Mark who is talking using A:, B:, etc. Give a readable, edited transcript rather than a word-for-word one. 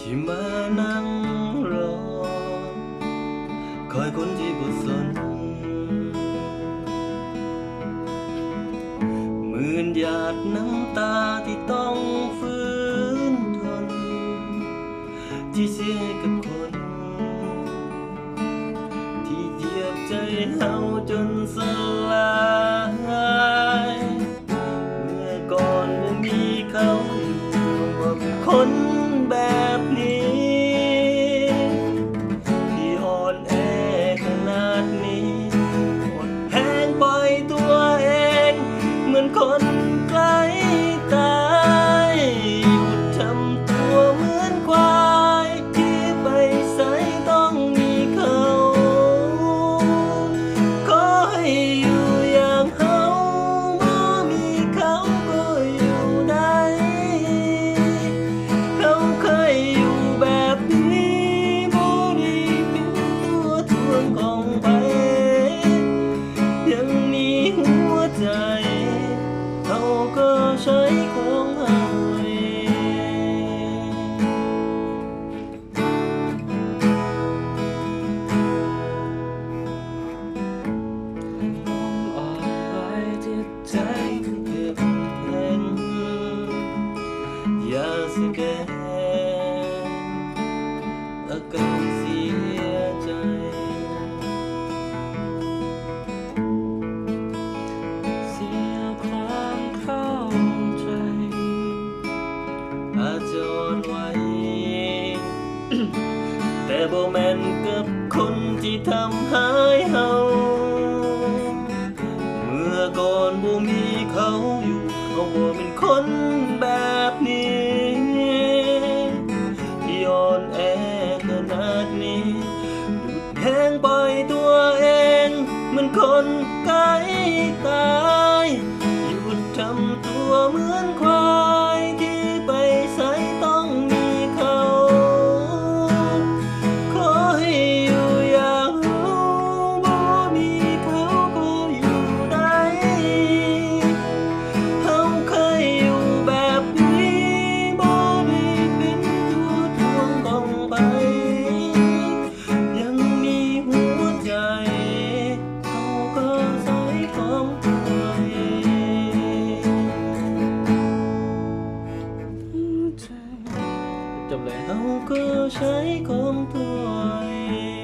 A: ที่มานั่งรอคอยคนที่บ่สนหมื่นหยาดน้ำตาที่ต้องฝืนทนที่เสียกับคนที่เหยียบใจเฮาจนสลายเมื่อก่อนบ่มีเขาอยู่บ่มีคนแบบนี้ที่อ่อนแอขนาดนี้หมดแรงปล่อยตัวเองเหมือนคนใกล้ตายหยุดทำตัวเหมือนควายที่ไปไสต้องมีเขาขอให้อยู่อย่างเฮาบ่มีเขาก็อยู่ได้เขาเคยอยู่แบบนี้บ่ได้เป็นตัวทวงของใครยังมีหัวใจเขาก็ใช้ของเฮาเองอ่อนไหวจิตใจเข้มแข็งอย่าแสดงอาการเสียใจเสียความเข้าใจอาจจะอ่อนไหว แต่บ่แม่นกับคนที่ทำหายเฮาเมื่อก่อนบ่มีเขาอยู่เฮาบ่เป็นคนแบบนี้ที่อ่อนแอขนาดนี้หยุดแห้งปล่อยตัวเองเหมือนคนใกล้ตายหยุดทำตัวเหมือนควายที่ไปไสต้องมีเขาขอให้อยู่อย่างเฮาบ่มีเขาก็อยู่ได้เฮาเคยอยู่แบบนี้บ่ได้เป็นตัวทวงของใครยังมีหัวใจเขาก็ใช้ของตัวเองจบเลยเขาก็ใช้ของตัวเอง